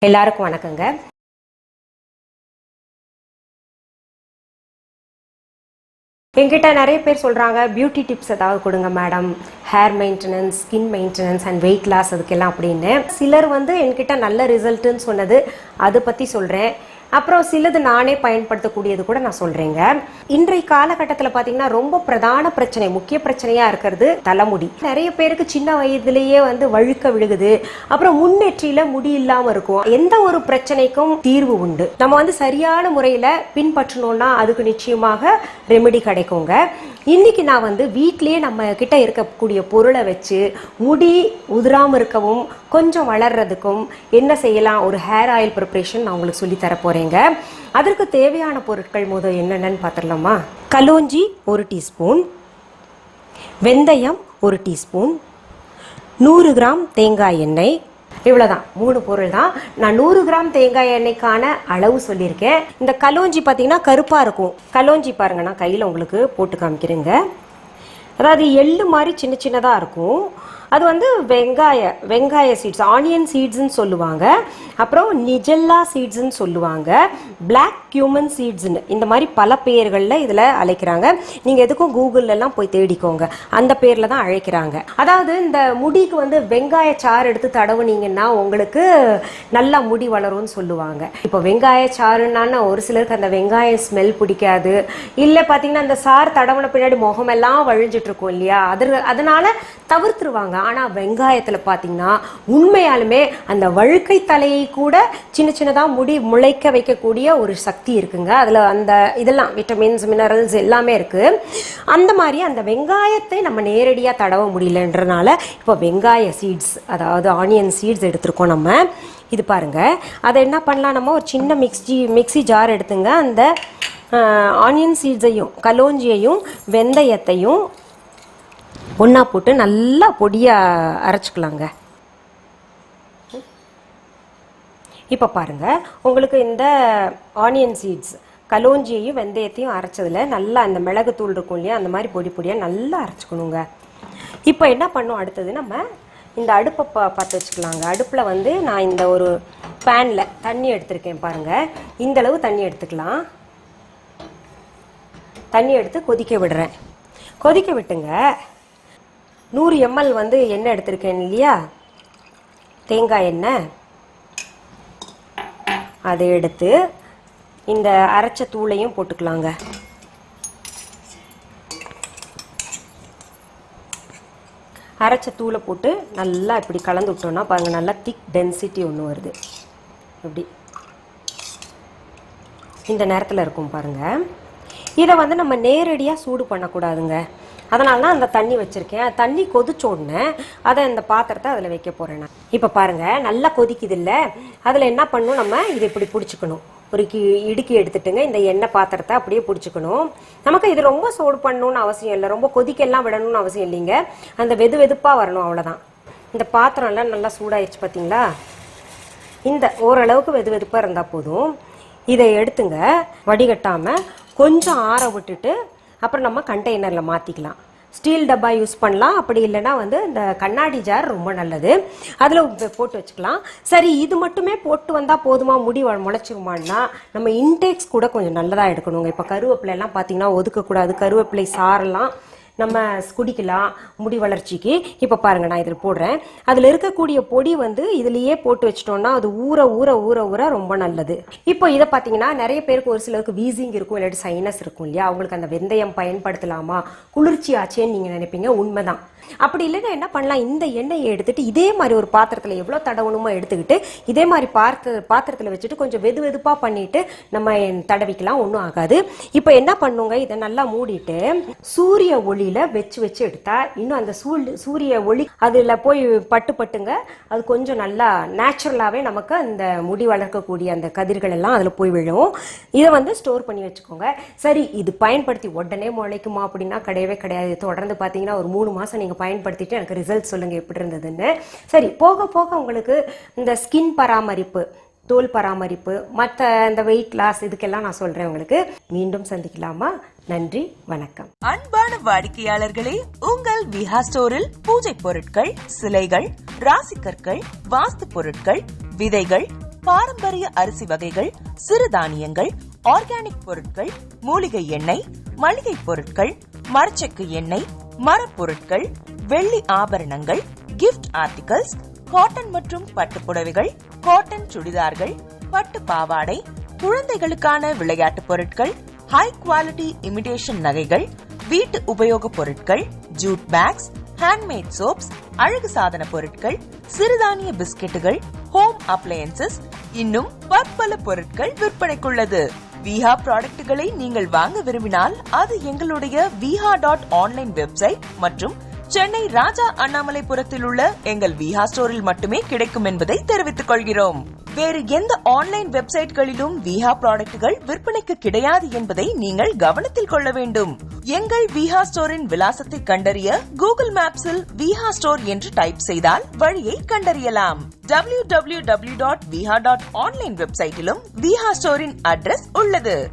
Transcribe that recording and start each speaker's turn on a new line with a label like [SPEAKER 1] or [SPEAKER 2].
[SPEAKER 1] எல்லாருக்கும் வணக்கங்க. என்கிட்ட நிறைய பேர் சொல்கிறாங்க பியூட்டி டிப்ஸ் ஏதாவது கொடுங்க madam, hair maintenance, skin maintenance and weight loss அதுக்கெல்லாம் அப்படின்னு. சிலர் என்கிட்ட நல்ல ரிசல்ட்டுன்னு சொன்னது அதை பற்றி சொல்கிறேன். அப்புறம் சிலது நானே பயன்படுத்தக்கூடியது கூட நான் சொல்கிறேங்க. இன்றைய காலகட்டத்தில் பார்த்தீங்கன்னா ரொம்ப பிரதான பிரச்சனை, முக்கிய பிரச்சனையாக இருக்கிறது தலைமுடி. நிறைய பேருக்கு சின்ன வயதிலேயே வழுக்க விழுகுது, அப்புறம் முன்னேற்றியில் முடி இல்லாமல் இருக்கும். எந்த ஒரு பிரச்சனைக்கும் தீர்வு உண்டு. நம்ம சரியான முறையில் பின்பற்றணும்னா அதுக்கு நிச்சயமாக ரெமெடி கிடைக்குங்க. இன்னைக்கு நான் வீட்லேயே நம்ம கிட்ட இருக்கக்கூடிய பொருளை வச்சு முடி உதிராமல் இருக்கவும் கொஞ்சம் வளர்றதுக்கும் என்ன செய்யலாம், ஒரு ஹேர் ஆயில் ப்ரிப்பரேஷன் நான் உங்களுக்கு சொல்லி தர போகிறேங்க. அதற்கு தேவையான பொருட்கள் முதல் என்னென்னு பார்த்துடலாமா? கலோஞ்சி 1 டீஸ்பூன், வெந்தயம் 1 டீஸ்பூன், 100 கிராம் தேங்காய் எண்ணெய். இவ்வளோதான், 3 பொருள் தான். நான் 100 கிராம் தேங்காய் எண்ணெய்க்கான அளவு சொல்லியிருக்கேன். இந்த கலோஞ்சி பார்த்தீங்கன்னா கருப்பாக இருக்கும். கலோஞ்சி பாருங்க, நான் கையில் உங்களுக்கு போட்டு காமிக்கிறேங்க. அதாவது எள்ளு மாதிரி சின்ன சின்னதாக இருக்கும். அது வெங்காய சீட்ஸ், ஆனியன் சீட்ஸ்ன்னு சொல்லுவாங்க. அப்புறம் நிஜெல்லா சீட்ஸ்ன்னு சொல்லுவாங்க. பிளாக் கியூமன் சீட்ஸ்ன்னு இந்த மாதிரி பல பெயர்களில் இதில் அழைக்கிறாங்க. நீங்கள் எதுக்கும் கூகுள்லாம் போய் தேடிக்கோங்க, அந்த பேரில் தான் அழைக்கிறாங்க. அதாவது இந்த முடிக்கு வெங்காய சாறு எடுத்து தடவுனீங்கன்னா உங்களுக்கு நல்லா முடி வளரும்னு சொல்லுவாங்க. இப்போ வெங்காய சாறுன்னா ஒரு சிலருக்கு அந்த வெங்காய ஸ்மெல் பிடிக்காது. இல்லை பார்த்தீங்கன்னா அந்த சாறு தடவுன பின்னாடி முகமெல்லாம் வழிஞ்சிட்டு இருக்கும் இல்லையா, அதனால தவிர்த்துருவாங்க. ஆனால் வெங்காயத்தில் பார்த்தீங்கன்னா உண்மையாலுமே அந்த வழுக்கை தலையை கூட சின்ன சின்னதாக முடி முளைக்க வைக்கக்கூடிய ஒரு சக்தி இருக்குங்க. அதில் அந்த இதெல்லாம் விட்டமின்ஸ், மினரல்ஸ் எல்லாமே இருக்குது. அந்த மாதிரி அந்த வெங்காயத்தை நம்ம நேரடியாக தடவ முடியலன்றனால இப்போ வெங்காய சீட்ஸ், அதாவது ஆனியன் சீட்ஸ் எடுத்துருக்கோம் நம்ம. இது பாருங்கள், அதை என்ன பண்ணலாம், நம்ம ஒரு சின்ன மிக்ஸி ஜார் எடுத்துங்க. அந்த ஆனியன் சீட்ஸையும் கலோஞ்சியையும் வெந்தயத்தையும் ஒன்றா போட்டு நல்லா பொடியாக அரைச்சிக்கலாங்க. இப்போ பாருங்கள், உங்களுக்கு இந்த ஆனியன் சீட்ஸ், கலோஞ்சியையும் வெந்தயத்தையும் அரைச்சதில் நல்லா அந்த மிளகுத்தூள் இருக்கும் இல்லையா, அந்த மாதிரி பொடி பொடியாக நல்லா அரைச்சிக்கணுங்க. இப்போ என்ன பண்ணோம், அடுத்தது நம்ம இந்த அடுப்பை பார்த்து வச்சுக்கலாங்க. அடுப்பில் நான் இந்த ஒரு பேனில் தண்ணி எடுத்திருக்கேன் பாருங்கள். இந்தளவு தண்ணி எடுத்துக்கலாம். தண்ணி எடுத்து கொதிக்க விடுறேன். கொதிக்க விட்டுங்க. 100 ml எண்ணெய் எடுத்திருக்கேன் இல்லையா, தேங்காய் எண்ணெய். அதை எடுத்து இந்த அரைச்ச தூளையும் போட்டுக்கலாங்க. அரைச்ச தூளை போட்டு நல்லா இப்படி கலந்து விட்டோம்னா பாருங்க, நல்லா திக் டென்சிட்டி ஒன்று வருது. இப்படி இந்த நேரத்தில் இருக்கும் பாருங்க. இதை நம்ம நேரடியாக சூடு பண்ணக்கூடாதுங்க. அதனால தான் அந்த தண்ணி வச்சுருக்கேன். தண்ணி கொதிச்சோடனே அதை இந்த பாத்திரத்தை அதில் வைக்க போகிறேன் நான். இப்போ பாருங்கள், நல்லா கொதிக்குது இல்லை, அதில் என்ன பண்ணணும், நம்ம இதை இப்படி பிடிச்சிக்கணும். ஒரு இடுக்கி எடுத்துட்டுங்க, இந்த எண்ணெய் பாத்திரத்தை அப்படியே பிடிச்சிக்கணும். நமக்கு இது ரொம்ப சூடு பண்ணணும்னு அவசியம் இல்லை, ரொம்ப கொதிக்கெல்லாம் விடணும்னு அவசியம் இல்லைங்க. அந்த வெதுப்பாக வரணும், அவ்வளோதான். இந்த பாத்திரம்லாம் நல்லா சூடாயிடுச்சு பார்த்தீங்களா. இந்த ஓரளவுக்கு வெதுப்பாக இருந்தால் போதும். இதை எடுத்துங்க, வடிகட்டாமல் கொஞ்சம் ஆற விட்டுட்டு அப்புறம் நம்ம கண்டெய்னரில் மாற்றிக்கலாம். ஸ்டீல் டப்பா யூஸ் பண்ணலாம், அப்படி இல்லைன்னா இந்த கண்ணாடி ஜார் ரொம்ப நல்லது, அதில் போட்டு வச்சுக்கலாம். சரி, இது மட்டுமே போட்டு வந்தால் போதுமா, முடி முளைச்சிருமான்னா நம்ம இன்டேக்ஸ் கூட கொஞ்சம் நல்லதாக எடுக்கணுங்க. இப்போ கருவேப்பிலைலாம் பார்த்தீங்கன்னா ஒதுக்கக்கூடாது. கருவேப்பிலை சாரெல்லாம் நம்ம குடிக்கலாம் முடி வளர்ச்சிக்கு. இப்போ பாருங்கள், நான் இதில் போடுறேன். அதில் இருக்கக்கூடிய பொடி இதுலேயே போட்டு வச்சிட்டோம்னா அது ஊற ஊற ஊற ஊற ரொம்ப நல்லது. இப்போ இதை பார்த்தீங்கன்னா நிறைய பேருக்கு, ஒரு சிலருக்கு வீசிங் இருக்கும், இல்லாட்டி சைனஸ் இருக்கும் இல்லையா, அவங்களுக்கு அந்த வெந்தயம் பயன்படுத்தலாமா, குளிர்ச்சி ஆச்சேன்னு நீங்கள் நினைப்பீங்க. உண்மைதான். அப்படி இல்லைன்னா என்ன பண்ணலாம், இந்த எண்ணெயை எடுத்துட்டு இதே மாதிரி ஒரு பாத்திரத்தில் எவ்வளோ தடவணுமோ எடுத்துக்கிட்டு இதே மாதிரி பாத்திரத்தில் வச்சுட்டு கொஞ்சம் வெதுப்பாக பண்ணிட்டு நம்ம தடவிக்கலாம், ஒன்றும் ஆகாது. இப்போ என்ன பண்ணுங்க, இதை நல்லா மூடிட்டு சூரிய ஒளியில வச்சு எடுத்தா இன்னும் அந்த சூரிய ஒளி அதில் போய் பட்டுங்க, அது கொஞ்சம் நல்லா நேச்சுரலாகவே நமக்கு அந்த முடி வளர்க்கக்கூடிய அந்த கதிர்கள் எல்லாம் அதில் போய் விழும். இதை ஸ்டோர் பண்ணி வச்சுக்கோங்க. சரி, இது பயன்படுத்தி உடனே முளைக்குமா அப்படின்னா கிடையவே கிடையாது. தொடர்ந்து பார்த்தீங்கன்னா ஒரு 3 மாதம் நீங்கள் பயன்படுத்திட்டு எனக்கு ரிசல்ட் சொல்லுங்கள் எப்படி இருந்ததுன்னு. சரி, போக போக உங்களுக்கு இந்த ஸ்கின் பராமரிப்பு, தோல் பராமரிப்பு, மற்ற இந்த வெயிட் லாஸ், இதுக்கெல்லாம் நான் சொல்றேன் உங்களுக்கு. மீண்டும் சந்திக்கலாமா? நன்றி, வணக்கம்.
[SPEAKER 2] அன்பான வாடிக்கையாளர்களே, உங்கள் விஹா ஸ்டோரில் பூஜை பொருட்கள், சிலைகள், ராசி கற்கள், வாஸ்து பொருட்கள், விதைகள், பாரம்பரிய அரிசி வகைகள், சிறுதானியங்கள், ஆர்கானிக் பொருட்கள், மூலிகை எண்ணெய், மளிகை பொருட்கள், மரச்செக்கு எண்ணெய், மரப்பொருட்கள், வெள்ளி ஆபரணங்கள், கிஃப்ட் ஆர்டிகல்ஸ், காட்டன் மற்றும் பட்டு புடவைகள், காட்டன் சுடிதார்கள், பட்டு பாவாடை, குழந்தைகளுக்கான விளையாட்டு பொருட்கள், ஹை குவாலிட்டி இமிடேஷன் நகைகள், வீட்டு உபயோக பொருட்கள், ஜூட் பேக்ஸ், ஹேண்ட்மேட் சோப்ஸ், அழகு சாதன பொருட்கள், சிறுதானிய பிஸ்கெட்டுகள், ஹோம் அப்ளையன்சஸ், இன்னும் பற்பல பொருட்கள் விற்பனைக்குள்ளது. விஹா ப்ராடக்ட்களை நீங்கள் வாங்க விரும்பினால் அது எங்களுடைய viha.online வெப்சைட் மற்றும் சென்னை ராஜா அண்ணாமலைபுரத்தில் உள்ள எங்கள் விஹா ஸ்டோரில் மட்டுமே கிடைக்கும் என்பதை தெரிவித்துக் கொள்கிறோம். வேறு எந்த ஆன்லைன் வெப்சைட்களிலும் விஹா ப்ராடக்ட்கள் விற்பனைக்கு கிடையாது என்பதை நீங்கள் கவனத்தில் கொள்ள வேண்டும். எங்கள் விஹா ஸ்டோரின் விலாசத்தை கண்டறிய கூகுள் மேப்ஸில் விஹா ஸ்டோர் என்று டைப் செய்தால் வழியை கண்டறியலாம். www.viha.online வெப்சைட்டிலும் விஹா ஸ்டோரின் அட்ரஸ் உள்ளது.